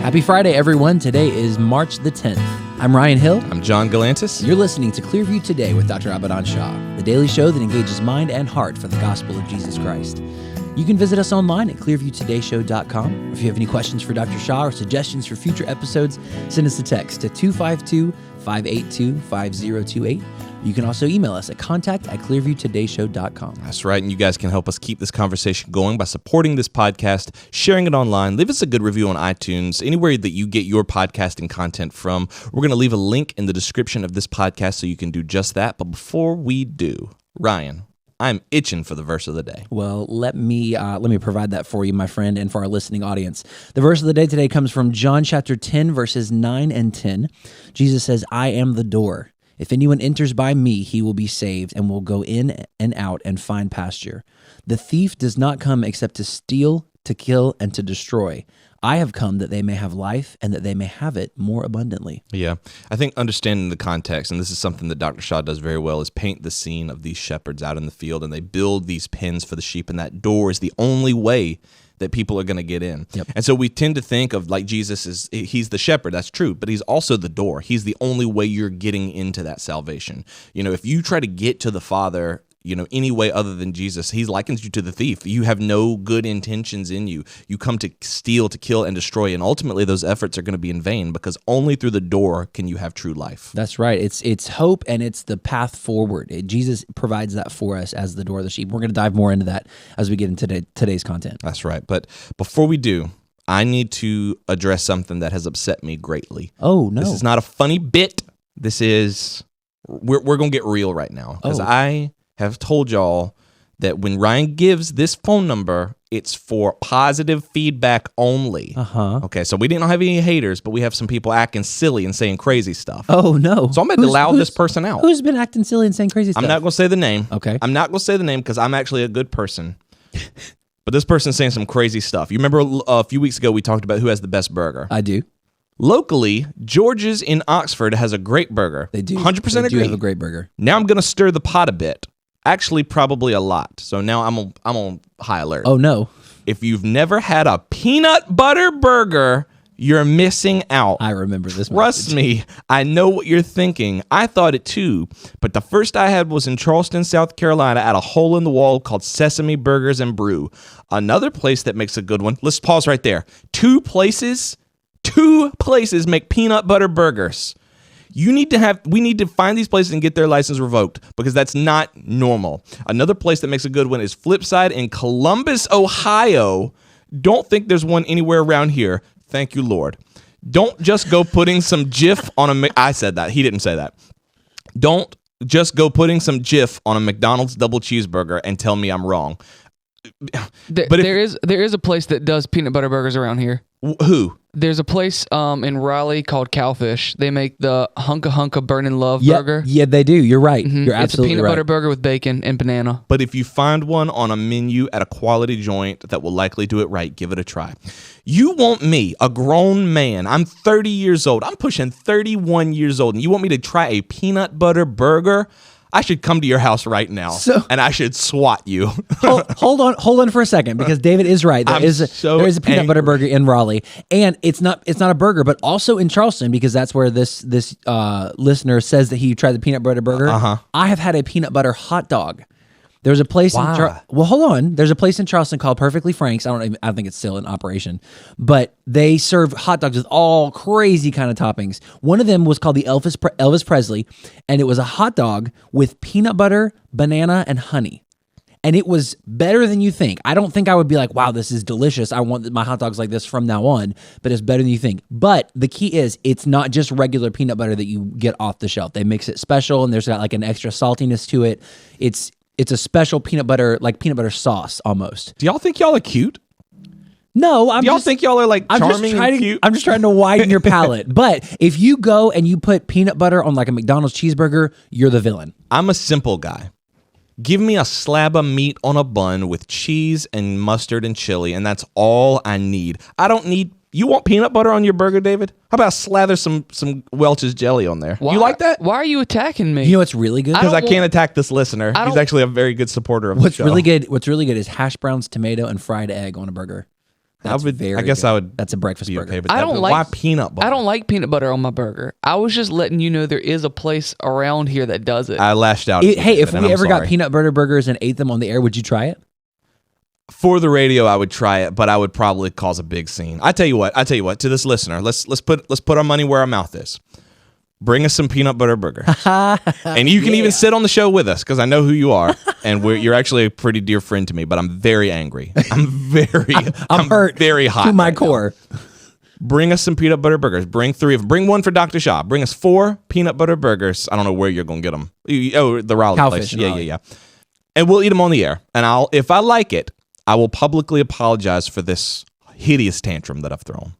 Happy Friday, everyone. Today is March the 10th. I'm Ryan Hill. I'm John Galantis. You're listening to Clearview Today with Dr. Shah, the daily show that engages mind and heart for the gospel of Jesus Christ. You can visit us online at clearviewtodayshow.com. If you have any questions for Dr. Shah or suggestions for future episodes, send us a text to 252-582-5028. You can also email us at contact@clearviewtodayshow.com. That's right, and you guys can help us keep this conversation going by supporting this podcast, sharing it online, leave us a good review on iTunes, anywhere that you get your podcasting content from. We're going to leave a link in the description of this podcast so you can do just that. But before we do, Ryan, I'm itching for the verse of the day. Well, let me provide that for you, my friend, and for our listening audience. The verse of the day today comes from John chapter 10, verses 9 and 10. Jesus says, "I am the door. If anyone enters by me, he will be saved and will go in and out and find pasture. The thief does not come except to steal, to kill, and to destroy. I have come that they may have life and that they may have it more abundantly." Yeah, I think understanding the context, and this is something that Dr. Shah does very well, is paint the scene of these shepherds out in the field, and they build these pens for the sheep, and that door is the only way that people are going to get in. Yep. And so we tend to think of like Jesus he's the shepherd, that's true, but he's also the door. He's the only way you're getting into that salvation. You know, if you try to get to the Father, any way other than Jesus, he likens you to the thief. You have no good intentions in you. You come to steal, to kill, and destroy, and ultimately those efforts are going to be in vain because only through the door can you have true life. That's right. It's hope and it's the path forward. Jesus provides that for us as the door of the sheep. We're going to dive more into that as we get into today's content. That's right. But before we do, I need to address something that has upset me greatly. Oh, no. This is not a funny bit. This is, we're going to get real right now because I have told y'all that when Ryan gives this phone number, it's for positive feedback only. Okay, so we didn't have any haters, but we have some people acting silly and saying crazy stuff. Oh, no. So I'm going to allow this person out. Who's been acting silly and saying crazy stuff? I'm not going to say the name. Okay. I'm not going to say the name because I'm actually a good person. But this person's saying some crazy stuff. You remember a few weeks ago we talked about who has the best burger? I do. Locally, George's in Oxford has a great burger. They do. 100% They agree. do have a great burger. Now I'm going to stir the pot a bit. Actually, probably a lot. So now I'm on high alert. Oh, no. If you've never had a peanut butter burger, you're missing out. I remember this. Trust me, I know what you're thinking. I thought it too. But the first I had was in Charleston, South Carolina at a hole in the wall called Sesame Burgers and Brew. Another place that makes a good one. Let's pause right there. Two places make peanut butter burgers. We need to find these places and get their license revoked because that's not normal. Another place that makes a good one is Flipside in Columbus, Ohio. Don't think there's one anywhere around here. Thank you, Lord. Don't just go putting some Jif on I said that. He didn't say that. Don't just go putting some Jif on a McDonald's double cheeseburger and tell me I'm wrong. There is a place that does peanut butter burgers around here. Who? There's a place in Raleigh called Cowfish. They make the Hunka Burnin' Love burger. Yeah, they do. You're right. You're absolutely right. It's a peanut butter burger with bacon and banana. But if you find one on a menu at a quality joint that will likely do it right, give it a try. You want me, a grown man, I'm 30 years old, I'm pushing 31 years old, and you want me to try a peanut butter burger? I should come to your house right now, and I should swat you. hold on for a second, because David is right. There is a peanut butter burger in Raleigh, and it's not a burger, but also in Charleston, because that's where this listener says that he tried the peanut butter burger. I have had a peanut butter hot dog. There's a place hold on. There's a place in Charleston called Perfectly Frank's. I think it's still in operation, but they serve hot dogs with all crazy kind of toppings. One of them was called the Elvis Presley, and it was a hot dog with peanut butter, banana, and honey. And it was better than you think. I don't think I would be like, wow, this is delicious. I want my hot dogs like this from now on, but it's better than you think. But the key is it's not just regular peanut butter that you get off the shelf. They mix it special, and there's got like an extra saltiness to it. It's a special peanut butter sauce almost. Do y'all think y'all are cute? No, y'all think y'all are like charming and cute? I'm just trying to widen your palate. But if you go and you put peanut butter on like a McDonald's cheeseburger, you're the villain. I'm a simple guy. Give me a slab of meat on a bun with cheese and mustard and chili, and that's all I need. I don't need... You want peanut butter on your burger, David? How about slather some Welch's jelly on there? You like that? Why are you attacking me? You know what's really good? Because I can't attack this listener. He's actually a very good supporter of the show. What's really good is hash browns, tomato, and fried egg on a burger. That's I guess good. I would. That's a breakfast burger. Okay, but why peanut butter? I don't like peanut butter on my burger. I was just letting you know there is a place around here that does it. I lashed out. Hey, if we ever got peanut butter burgers and ate them on the air, would you try it? For the radio, I would try it, but I would probably cause a big scene. I tell you what. To this listener, let's put our money where our mouth is. Bring us some peanut butter burger, and you can even sit on the show with us because I know who you are, and you're actually a pretty dear friend to me. But I'm very angry. I'm hurt, very hot to my core. Bring us some peanut butter burgers. Bring 3 of them. Bring 1 for Dr. Shah. Bring us 4 peanut butter burgers. I don't know where you're gonna get them. Oh, the Raleigh place. Yeah. And we'll eat them on the air. And if I like it, I will publicly apologize for this hideous tantrum that I've thrown.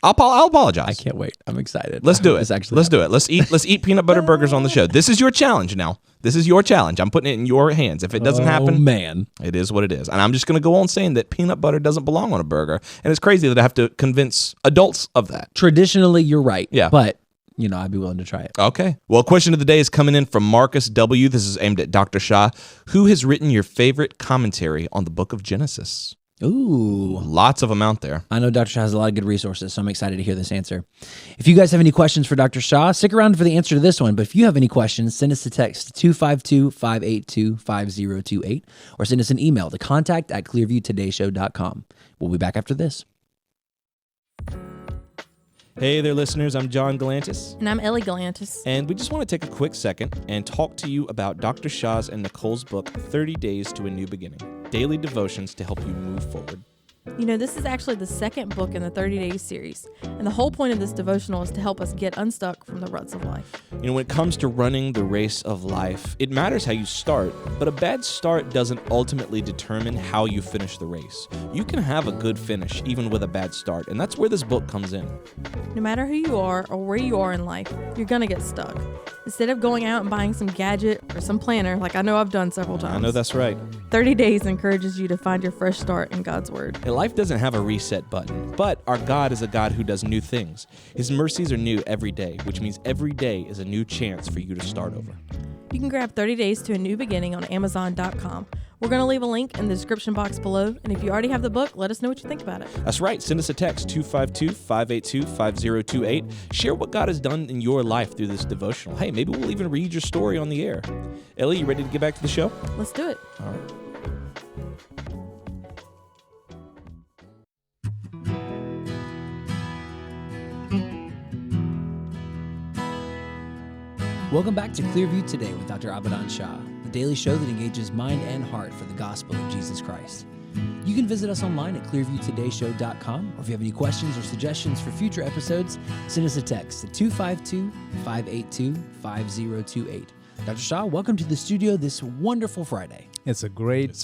I'll apologize. I can't wait. I'm excited. Let's do it. Let's do it. Let's eat peanut butter burgers on the show. This is your challenge now. This is your challenge. I'm putting it in your hands. If it doesn't happen, man, it is what it is. And I'm just going to go on saying that peanut butter doesn't belong on a burger. And it's crazy that I have to convince adults of that. Traditionally, you're right. Yeah. But, I'd be willing to try it. Okay. Well, question of the day is coming in from Marcus W. This is aimed at Dr. Shah. Who has written your favorite commentary on the book of Genesis? Ooh. Lots of them out there. I know Dr. Shah has a lot of good resources, so I'm excited to hear this answer. If you guys have any questions for Dr. Shah, stick around for the answer to this one. But if you have any questions, send us a text to 252-582-5028 or send us an email to contact@clearviewtodayshow.com. We'll be back after this. Hey there, listeners. I'm John Galantis. And I'm Ellie Galantis. And we just want to take a quick second and talk to you about Dr. Shah's and Nicole's book, 30 Days to a New Beginning. Daily devotions to help you move forward. This is actually the second book in the 30 Days series, and the whole point of this devotional is to help us get unstuck from the ruts of life. When it comes to running the race of life, it matters how you start, but a bad start doesn't ultimately determine how you finish the race. You can have a good finish even with a bad start, and that's where this book comes in. No matter who you are or where you are in life, you're going to get stuck. Instead of going out and buying some gadget or some planner, like I know I've done several times. I know that's right. 30 Days encourages you to find your fresh start in God's Word. And life doesn't have a reset button, but our God is a God who does new things. His mercies are new every day, which means every day is a new chance for you to start over. You can grab 30 Days to a New Beginning on Amazon.com. We're going to leave a link in the description box below, and if you already have the book, let us know what you think about it. That's right. Send us a text, 252-582-5028. Share what God has done in your life through this devotional. Hey, maybe we'll even read your story on the air. Ellie, you ready to get back to the show? Let's do it. All right. Welcome back to Clearview Today with Dr. Abadan Shah, the daily show that engages mind and heart for the gospel of Jesus Christ. You can visit us online at clearviewtodayshow.com, or if you have any questions or suggestions for future episodes, send us a text to 252-582-5028. Dr. Shah, welcome to the studio this wonderful Friday. It's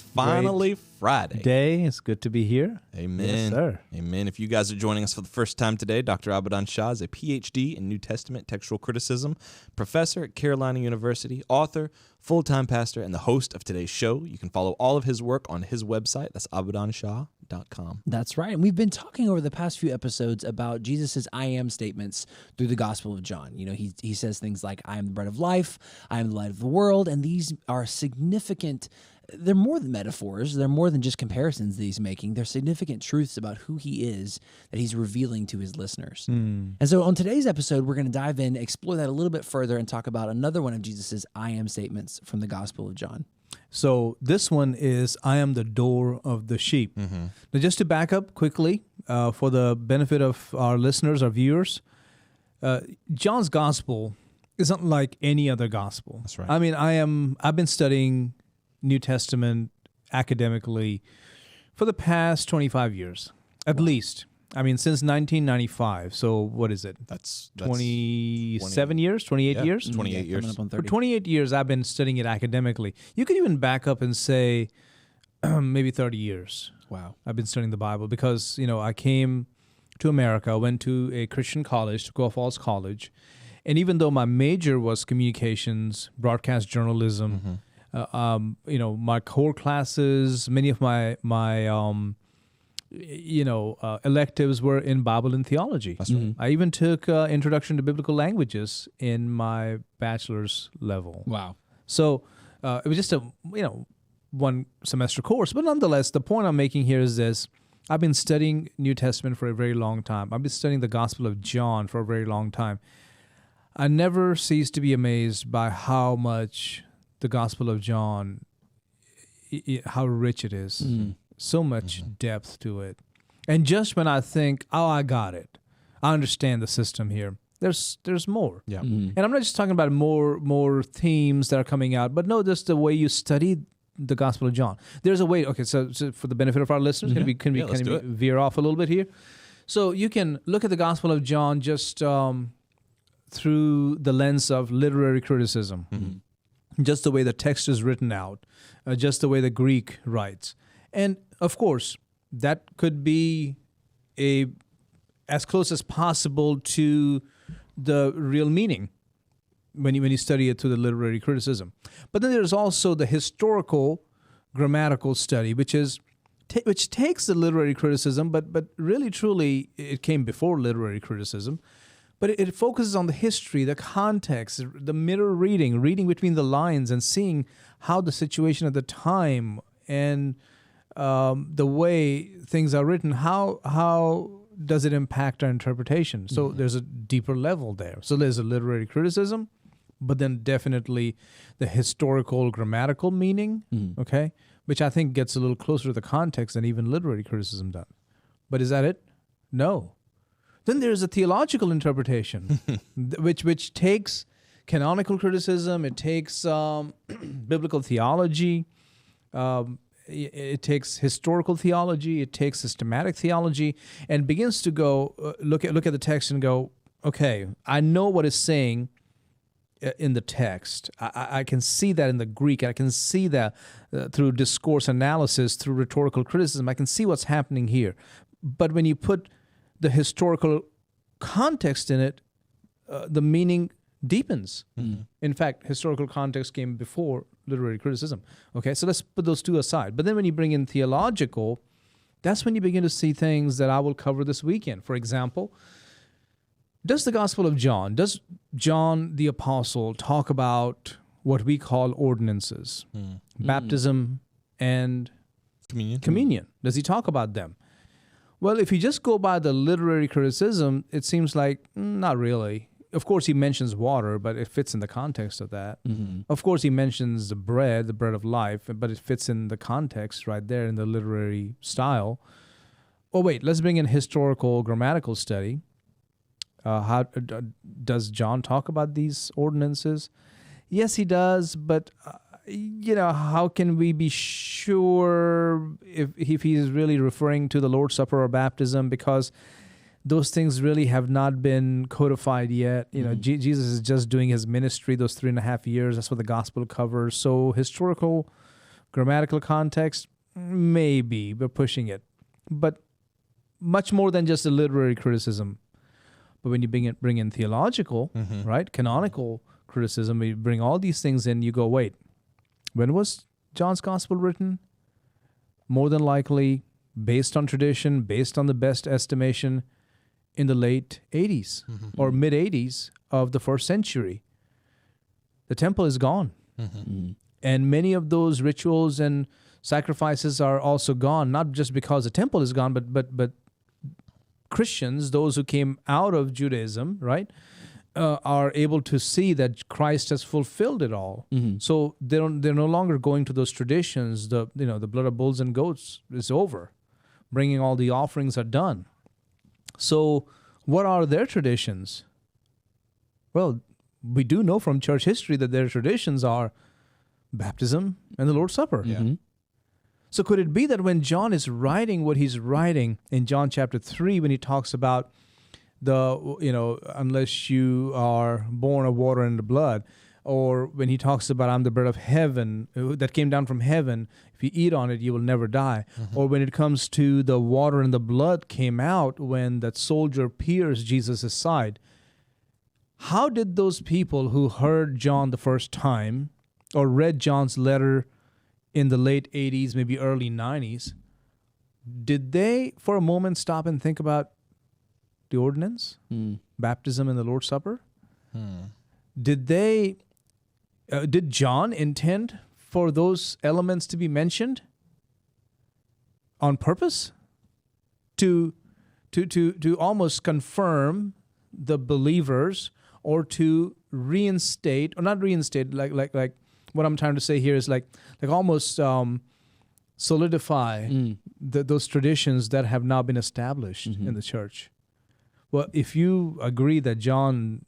finally Friday. Day. It's good to be here. Amen. Yes, sir. Amen. If you guys are joining us for the first time today, Dr. Abadan Shah is a PhD in New Testament textual criticism, professor at Carolina University, author, full-time pastor, and the host of today's show. You can follow all of his work on his website. That's abadanshah.com. That's right. And we've been talking over the past few episodes about Jesus' I am statements through the Gospel of John. He says things like, I am the bread of life, I am the light of the world, and these are significant. They're more than metaphors. They're more than just comparisons that he's making. They're significant truths about who he is that he's revealing to his listeners. And so on today's episode, we're going to dive in, explore that a little bit further, and talk about another one of Jesus' I am statements from the Gospel of John. So this one is, I am the door of the sheep. Now, just to back up quickly, for the benefit of our listeners, our viewers, John's Gospel isn't like any other gospel. That's right. I mean, I've been studying New Testament academically for the past 25 years, at least. I mean, since 1995. So what is it? That's 27 years, 28 years? 28 years. For 28 years, I've been studying it academically. You could even back up and say maybe 30 years. Wow. I've been studying the Bible because, I came to America, went to a Christian college, Toccoa Falls College. And even though my major was communications, broadcast journalism, my core classes, many of my electives were in Bible and theology. That's right. I even took Introduction to Biblical Languages in my bachelor's level. Wow. So it was just a one semester course, but nonetheless, the point I'm making here is this: I've been studying New Testament for a very long time. I've been studying the Gospel of John for a very long time. I never cease to be amazed by how much the Gospel of John, how rich it is. So much depth to it. And just when I think, oh, I got it, I understand the system here, there's more. Yeah. And I'm not just talking about more themes that are coming out, but no, just the way you study the Gospel of John. There's a way. Okay, so for the benefit of our listeners, can we veer off a little bit here? So you can look at the Gospel of John just through the lens of literary criticism, just the way the text is written out, just the way the Greek writes, and of course that could be as close as possible to the real meaning when you study it through the literary criticism. But then there's also the historical grammatical study, which takes the literary criticism, but really truly it came before literary criticism. But it focuses on the history, the context, the mirror reading between the lines, and seeing how the situation at the time and the way things are written, how does it impact our interpretation? So there's a deeper level there. So there's a literary criticism, but then definitely the historical grammatical meaning, okay, which I think gets a little closer to the context than even literary criticism does. But is that it? No. Then there's a theological interpretation, which takes canonical criticism, it takes biblical theology, it takes historical theology, it takes systematic theology, and begins to go look at the text and go, okay, I know what it's saying in the text. I can see that in the Greek. I can see that through discourse analysis, through rhetorical criticism. I can see what's happening here. But when you put the historical context in it, the meaning deepens. In fact, historical context came before literary criticism. Okay, so let's put those two aside. But then when you bring in theological, that's when you begin to see things that I will cover this weekend. For example, does the Gospel of John, does John the Apostle talk about what we call ordinances, baptism and communion? Does he talk about them? Well, if you just go by the literary criticism, it seems like not really. Of course, he mentions water, but it fits in the context of that. Of course, he mentions the bread of life, but it fits in the context right there in the literary style. Oh, wait, let's bring in historical grammatical study. How does John talk about these ordinances? Yes, he does, but how can we be sure if he's really referring to the Lord's Supper or baptism? Because those things really have not been codified yet. Jesus is just doing his ministry those 3.5 years. That's what the gospel covers. So historical, grammatical context, maybe we're pushing it, but much more than just a literary criticism. But when you bring in theological, right, canonical criticism, you bring all these things in, you go, wait, when was John's gospel written? More than likely, based on tradition, based on the best estimation, in the late 80s or mid 80s of the first century. The temple is gone. And many of those rituals and sacrifices are also gone, not just because the temple is gone, but Christians, those who came out of Judaism, right, are able to see that Christ has fulfilled it all. So they're no longer going to those traditions. The blood of bulls and goats is over. Bringing all the offerings are done. So what are their traditions? Well, we do know from church history that their traditions are baptism and the Lord's Supper. So could it be that when John is writing what he's writing in John chapter 3, when he talks about unless you are born of water and the blood, or when he talks about I'm the bread of heaven that came down from heaven, if you eat on it, you will never die. Or when it comes to the water and the blood came out when that soldier pierced Jesus' side, how did those people who heard John the first time or read John's letter in the late 80s, maybe early 90s, did they for a moment stop and think about the ordinance, baptism and the Lord's Supper? Did John intend for those elements to be mentioned on purpose? to almost confirm the believers, or to reinstate, or not reinstate, like what I'm trying to say here is like almost solidify those traditions that have now been established in the church. Well, if you agree that John's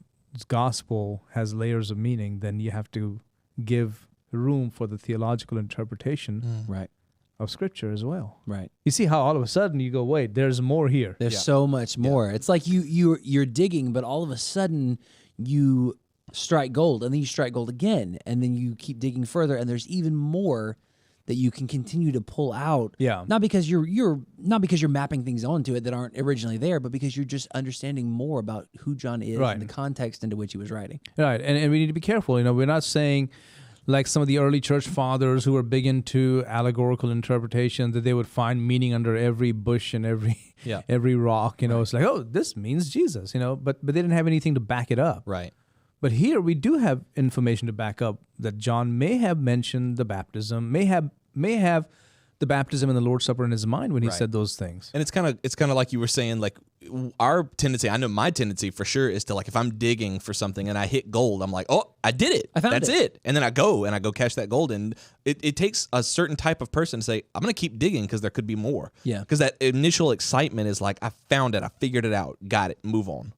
gospel has layers of meaning, then you have to give room for the theological interpretation Right. of Scripture as well. Right. You see how all of a sudden you go, wait, there's more here. There's so much more. It's like you're digging, but all of a sudden you strike gold, and then you strike gold again, and then you keep digging further, and there's even more that you can continue to pull out. Yeah. Not because you're mapping things onto it that aren't originally there, but because you're just understanding more about who John is Right. and the context into which he was writing. Right, and we need to be careful. We're not saying, like some of the early church fathers who were big into allegorical interpretation, that they would find meaning under every bush and every rock. It's like, oh, this means Jesus. But they didn't have anything to back it up. Right. But here we do have information to back up that John may have mentioned the baptism, may have the baptism and the Lord's Supper in his mind when he said those things. And it's kind of like you were saying, like our tendency, I know my tendency for sure is to, like, if I'm digging for something and I hit gold, I'm like, oh, I did it. I found That's it. And then I go catch that gold. And it takes a certain type of person to say, I'm going to keep digging because there could be more. Yeah. Because that initial excitement is like, I found it. I figured it out. Got it. Move on.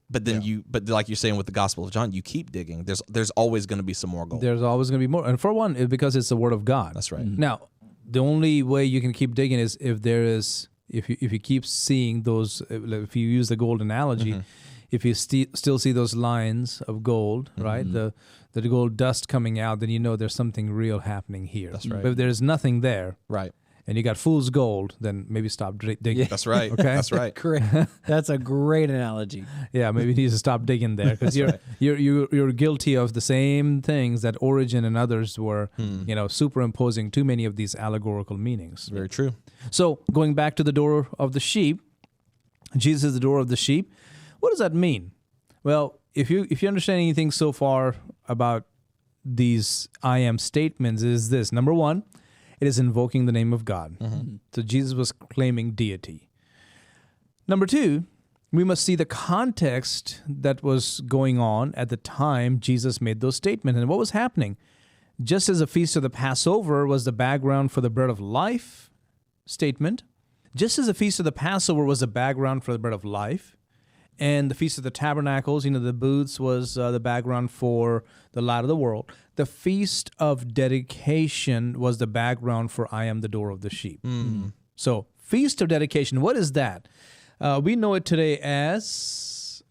But then but like you're saying with the Gospel of John, you keep digging. There's always going to be some more gold. There's always going to be more. And for one, because it's the Word of God. That's right. Now, the only way you can keep digging is if you keep seeing those, if you use the gold analogy, if you still see those lines of gold, right, the gold dust coming out, then you know there's something real happening here. That's right. But if there's nothing there, Right. and you got fool's gold, then maybe stop digging. That's right. Okay. That's right. Correct. That's a great analogy. Yeah, maybe you need to stop digging there, because you're guilty of the same things that Origen and others were, superimposing too many of these allegorical meanings. Very true. So going back to the door of the sheep, Jesus is the door of the sheep. What does that mean? Well, if you understand anything so far about these I am statements, is this: number one, it is invoking the name of God. So Jesus was claiming deity. Number two, we must see the context that was going on at the time Jesus made those statements and what was happening. Just as the feast of the Passover was the background for the bread of life statement, just as the feast of the Passover was the background for the bread of life, and the Feast of the Tabernacles, the booths, was the background for the light of the world. The Feast of Dedication was the background for I am the door of the sheep. So, Feast of Dedication, what is that? We know it today as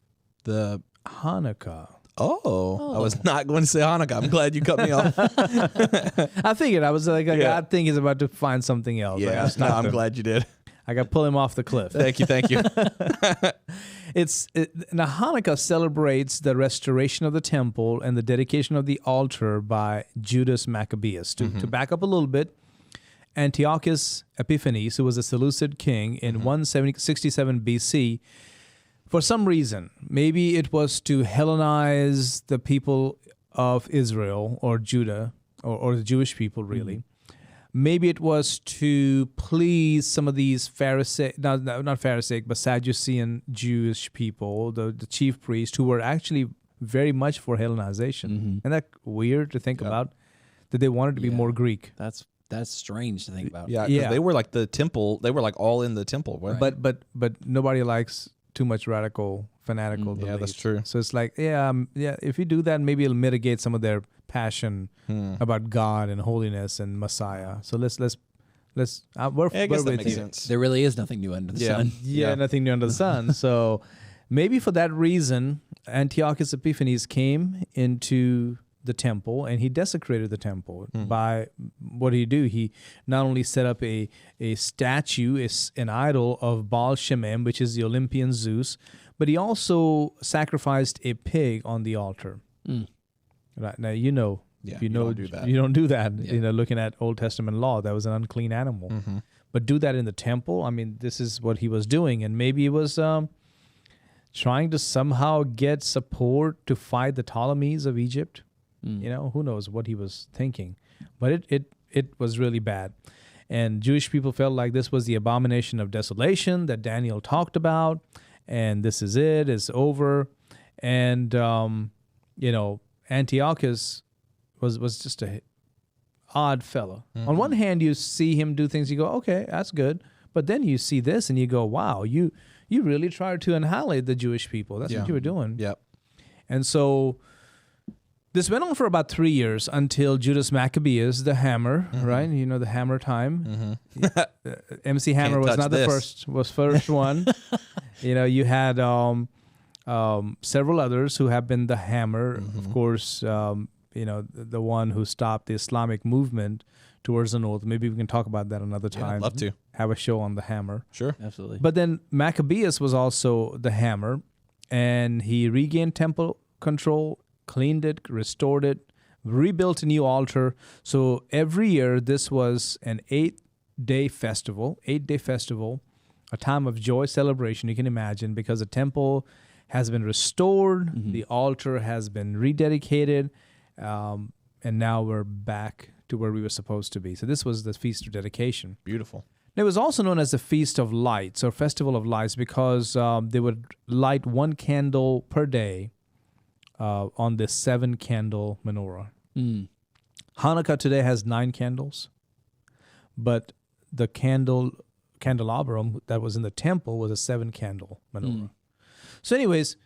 The Hanukkah. I was not going to say Hanukkah. I'm glad you cut me off. I figured. I was like, I think he's about to find something else. Yeah, no, I'm glad you did. I got to pull him off the cliff. Thank you. Now Hanukkah celebrates the restoration of the temple and the dedication of the altar by Judas Maccabeus. To back up a little bit, Antiochus Epiphanes, who was a Seleucid king in 167 BC, for some reason, maybe it was to Hellenize the people of Israel or Judah or the Jewish people, really. Maybe it was to please some of these not Pharisaic, but Sadducean Jewish people, the chief priests, who were actually very much for Hellenization. Isn't that weird to think about? That they wanted to be more Greek. That's strange to think about. Yeah, because they were like the temple. They were like all in the temple. Right. But nobody likes too much radical, fanatical beliefs. Yeah, that's true. So it's like, if you do that, maybe it'll mitigate some of their passion about God and holiness and Messiah. So let's. I guess that makes sense. There really is nothing new under the sun. Yeah, nothing new under the sun. So maybe for that reason, Antiochus Epiphanes came into the temple and he desecrated the temple by what did he do? He not only set up a statue, an idol of Baal Shemem, which is the Olympian Zeus, but he also sacrificed a pig on the altar. Right now, you don't do that. You don't do that. Yeah. Looking at Old Testament law, that was an unclean animal. But do that in the temple. I mean, this is what he was doing, and maybe he was trying to somehow get support to fight the Ptolemies of Egypt. Who knows what he was thinking, but it was really bad. And Jewish people felt like this was the abomination of desolation that Daniel talked about, and this is it, it's over. And, Antiochus was just a odd fellow. On one hand, you see him do things, you go, okay, that's good. But then you see this and you go, wow, you really tried to annihilate the Jewish people. That's what you were doing. Yep. And so this went on for about 3 years until Judas Maccabeus, the hammer, right? You know, the hammer time. MC Hammer was not the first one. You had several others who have been the hammer. Of course, the one who stopped the Islamic movement towards the north. Maybe we can talk about that another time. I'd love to. Have a show on the hammer. Sure. Absolutely. But then Maccabeus was also the hammer, and he regained temple control, cleaned it, restored it, rebuilt a new altar. So every year, this was an 8-day festival, a time of joy, celebration, you can imagine, because the temple has been restored, the altar has been rededicated, and now we're back to where we were supposed to be. So this was the Feast of Dedication. Beautiful. It was also known as the Feast of Lights or Festival of Lights because they would light one candle per day on this 7-candle menorah. Hanukkah today has 9 candles, but the candelabrum that was in the temple was a 7-candle menorah. So anyways,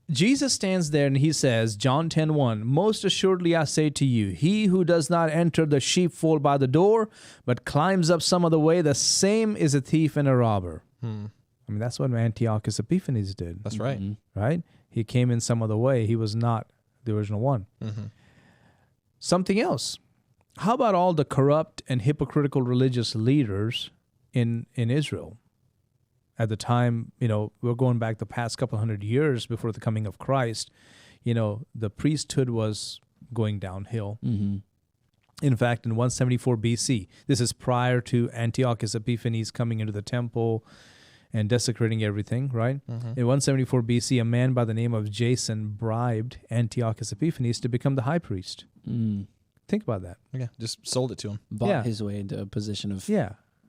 Jesus stands there and he says, John 10:1, most assuredly I say to you, he who does not enter the sheepfold by the door, but climbs up some other way, the same is a thief and a robber. I mean, that's what Antiochus Epiphanes did. That's right. Right? He came in some other way. He was not the original one. Something else. How about all the corrupt and hypocritical religious leaders in Israel? At the time, we're going back the past couple hundred years before the coming of Christ, the priesthood was going downhill. In fact, in 174 BC, this is prior to Antiochus Epiphanes coming into the temple and desecrating everything, right? In 174 BC, a man by the name of Jason bribed Antiochus Epiphanes to become the high priest. Think about that. Yeah, just sold it to him. Bought his way into a position of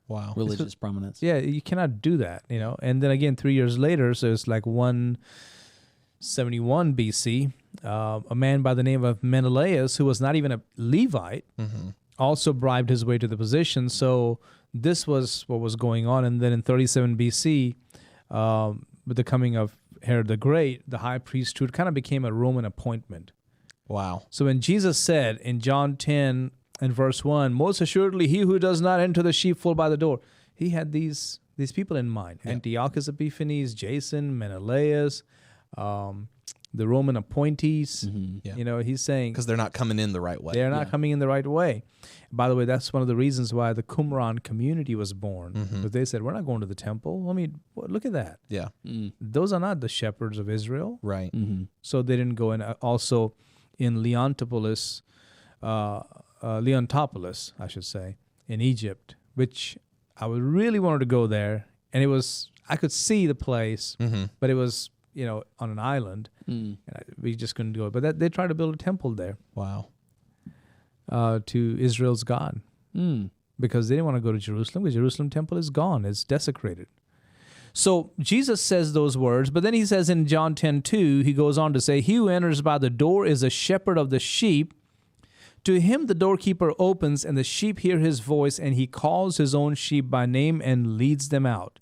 Wow. religious prominence. Yeah, you cannot do that, And then again, 3 years later, so it's like 171 BC, a man by the name of Menelaus, who was not even a Levite, also bribed his way to the position. So this was what was going on. And then in 37 BC, with the coming of Herod the Great, the high priesthood kind of became a Roman appointment. Wow. So when Jesus said in John 10 and verse 1, most assuredly he who does not enter the sheepfold by the door, he had these people in mind. Antiochus Epiphanes, Jason, Menelaus, the Roman appointees. He's saying... Because they're not coming in the right way. They're not coming in the right way. By the way, that's one of the reasons why the Qumran community was born. Because they said, we're not going to the temple. I mean, look at that. Yeah. Those are not the shepherds of Israel. Right. So they didn't go in. Also, in Leontopolis, I should say, in Egypt, which I would really wanted to go there. And I could see the place, but it was, on an island. And we just couldn't do it. But they tried to build a temple there. Wow. To Israel's God. Because they didn't want to go to Jerusalem, because Jerusalem temple is gone. It's desecrated. So Jesus says those words, but then he says in John 10:2, he goes on to say, he who enters by the door is a shepherd of the sheep. To him the doorkeeper opens, and the sheep hear his voice, and he calls his own sheep by name and leads them out.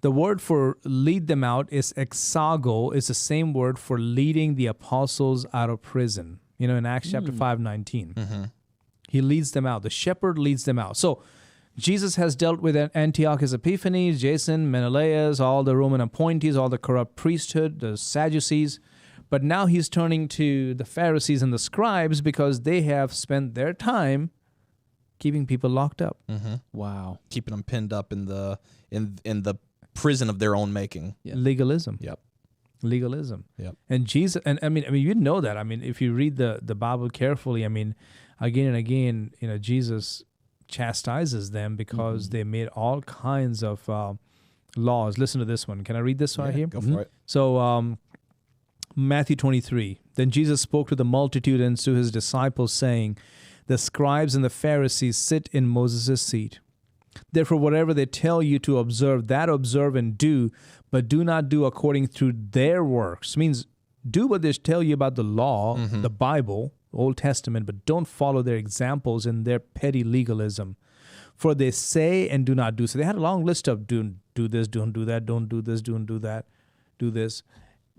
The word for lead them out is exago. It's the same word for leading the apostles out of prison. In Acts chapter 5:19. He leads them out. The shepherd leads them out. So Jesus has dealt with Antiochus Epiphanes, Jason, Menelaus, all the Roman appointees, all the corrupt priesthood, the Sadducees. But now he's turning to the Pharisees and the scribes because they have spent their time keeping people locked up. Wow. Keeping them pinned up in the prison of their own making. Legalism. Legalism. And Jesus, and I mean, you know that. I mean, if you read the Bible carefully, I mean, again and again, Jesus chastises them because they made all kinds of laws. Listen to this one. Can I read this right here? Go for it. So, Matthew 23. Then Jesus spoke to the multitude and to his disciples, saying, the scribes and the Pharisees sit in Moses' seat. Therefore, whatever they tell you to observe, that observe and do, but do not do according to their works. Means do what they tell you about the law, the Bible, Old Testament, but don't follow their examples in their petty legalism. For they say and do not do. So they had a long list of do this, don't do that, don't do this, don't do that, do this.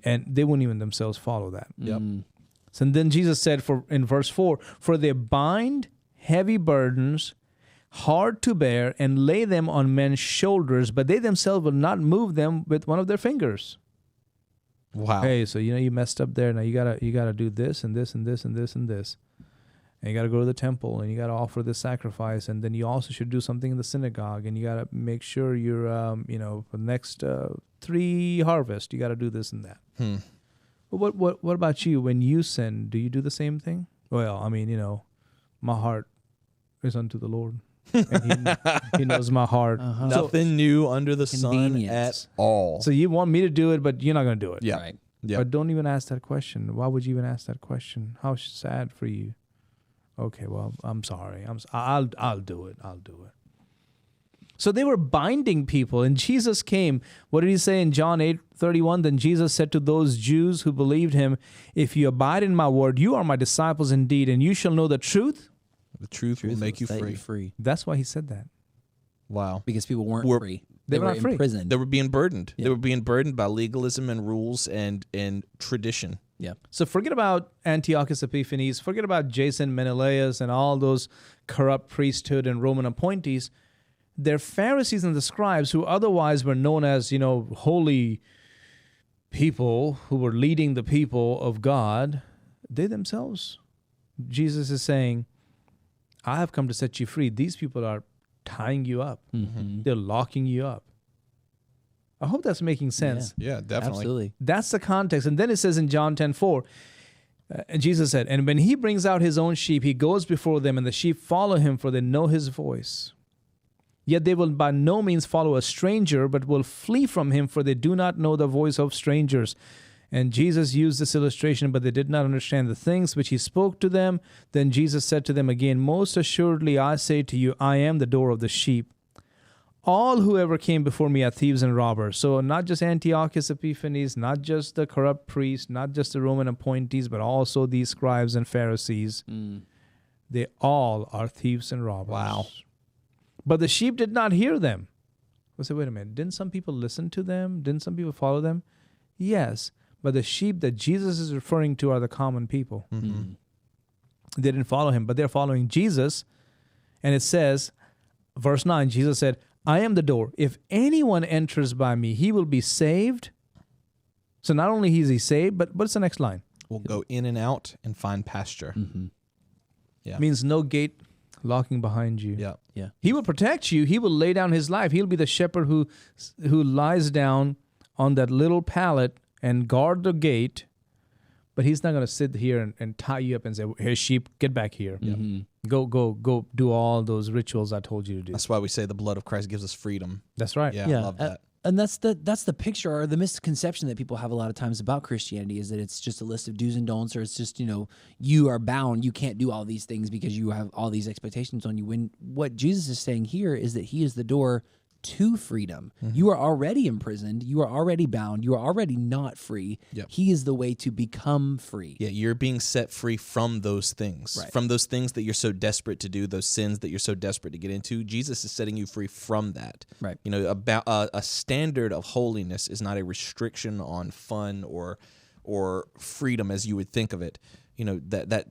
And they wouldn't even themselves follow that. Yep. So and then Jesus said in verse 4, for they bind heavy burdens, hard to bear, and lay them on men's shoulders, but they themselves will not move them with one of their fingers. Wow. Hey, so you messed up there. Now you gotta do this and this and this and this and this. And you gotta go to the temple and you gotta offer this sacrifice, and then you also should do something in the synagogue, and you gotta make sure you're for the next 3 harvests, you gotta do this and that. But what about you? When you sin, do you do the same thing? Well, I mean, my heart is unto the Lord. And he knows my heart. Nothing new under the sun at all. So you want me to do it, but you're not going to do it. Yeah. Right. Yeah. But don't even ask that question. Why would you even ask that question? How sad for you. Okay, well, I'm sorry. I'll do it. I'll do it. So they were binding people, and Jesus came. What did he say in John 8:31? Then Jesus said to those Jews who believed him, if you abide in my word, you are my disciples indeed, and you shall know the truth. The truth will make you Set free. That's why he said that. Wow. Because people weren't Were- free. They were not free. imprisoned. They were being burdened. Yeah. They were being burdened by legalism and rules and tradition. Yeah. So forget about Antiochus Epiphanes, forget about Jason Menelaus and all those corrupt priesthood and Roman appointees. They're Pharisees and the scribes who otherwise were known as, holy people who were leading the people of God. They themselves, Jesus is saying, I have come to set you free. These people are tying you up. They're locking you up. I hope that's making sense. Yeah, definitely. Absolutely. That's the context. And then it says in John 10:4, and Jesus said, and when he brings out his own sheep, he goes before them, and the sheep follow him, for they know his voice. Yet they will by no means follow a stranger, but will flee from him, for they do not know the voice of strangers. And Jesus used this illustration, but they did not understand the things which he spoke to them. Then Jesus said to them again, most assuredly I say to you, I am the door of the sheep. All who ever came before me are thieves and robbers. So not just Antiochus Epiphanes, not just the corrupt priests, not just the Roman appointees, but also these scribes and Pharisees. They all are thieves and robbers. Wow. But the sheep did not hear them. I said, wait a minute. Didn't some people listen to them? Didn't some people follow them? Yes. But the sheep that Jesus is referring to are the common people. They didn't follow him, but they're following Jesus. And it says, verse 9, Jesus said, I am the door. If anyone enters by me, he will be saved. So not only is he saved, but what's the next line? We'll go in and out and find pasture. Yeah. Means no gate locking behind you. Yeah. Yeah. He will protect you. He will lay down his life. He'll be the shepherd who lies down on that little pallet and guard the gate, but he's not going to sit here and tie you up and say, hey, sheep, get back here. Go do all those rituals I told you to do. That's why we say the blood of Christ gives us freedom. That's right. Yeah, I love that. And that's the picture or the misconception that people have a lot of times about Christianity is that it's just a list of do's and don'ts, or it's just, you are bound. You can't do all these things because you have all these expectations on you. When what Jesus is saying here is that he is the door to freedom. You are already imprisoned. You are already bound. You are already not free. Yep. He is the way to become free. Yeah, you're being set free from those things, Right. from those things that you're so desperate to do, those sins that you're so desperate to get into. Jesus is setting you free from that. Right. About a standard of holiness is not a restriction on fun or freedom as you would think of it. That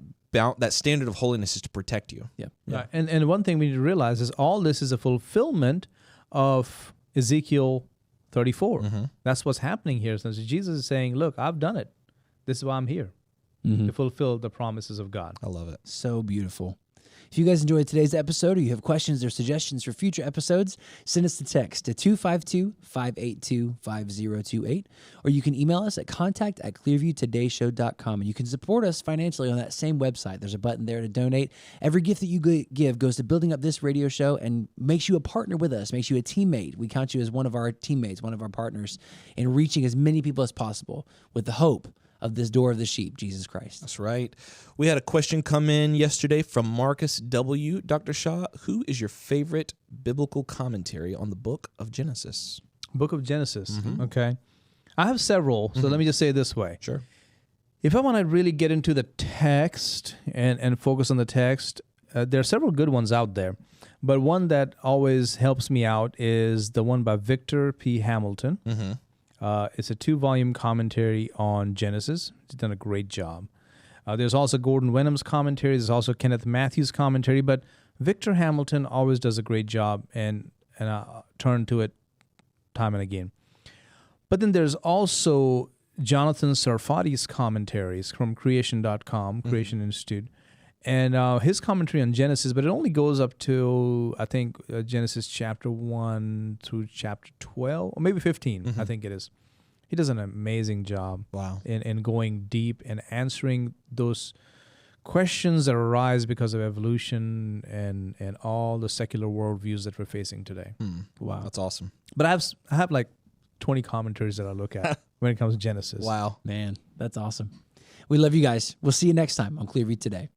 standard of holiness is to protect you. Yeah. Right. And one thing we need to realize is all this is a fulfillment of Ezekiel 34. That's what's happening here. So Jesus is saying, look, I've done it. This is why I'm here, to fulfill the promises of God. I love it. So beautiful. If you guys enjoyed today's episode or you have questions or suggestions for future episodes, send us a text to 252-582-5028, or you can email us at contact@clearviewtodayshow.com. And you can support us financially on that same website. There's a button there to donate. Every gift that you give goes to building up this radio show and makes you a partner with us, makes you a teammate. We count you as one of our teammates, one of our partners in reaching as many people as possible with the hope of this door of the sheep, Jesus Christ. That's right. We had a question come in yesterday from Marcus W. Dr. Shah, who is your favorite biblical commentary on the book of Genesis? Book of Genesis. Okay. I have several, so let me just say it this way. Sure. If I want to really get into the text and focus on the text, there are several good ones out there. But one that always helps me out is the one by Victor P. Hamilton. It's a 2-volume commentary on Genesis. He's done a great job. There's also Gordon Wenham's commentary. There's also Kenneth Matthews' commentary. But Victor Hamilton always does a great job, and I turn to it time and again. But then there's also Jonathan Sarfati's commentaries from creation.com, Creation Institute. And his commentary on Genesis, but it only goes up to, I think, Genesis chapter 1 through chapter 12, or maybe 15, I think it is. He does an amazing job in going deep and answering those questions that arise because of evolution and all the secular worldviews that we're facing today. Wow. That's awesome. But I have like 20 commentaries that I look at when it comes to Genesis. Wow. Man, that's awesome. We love you guys. We'll see you next time on Clearview Today.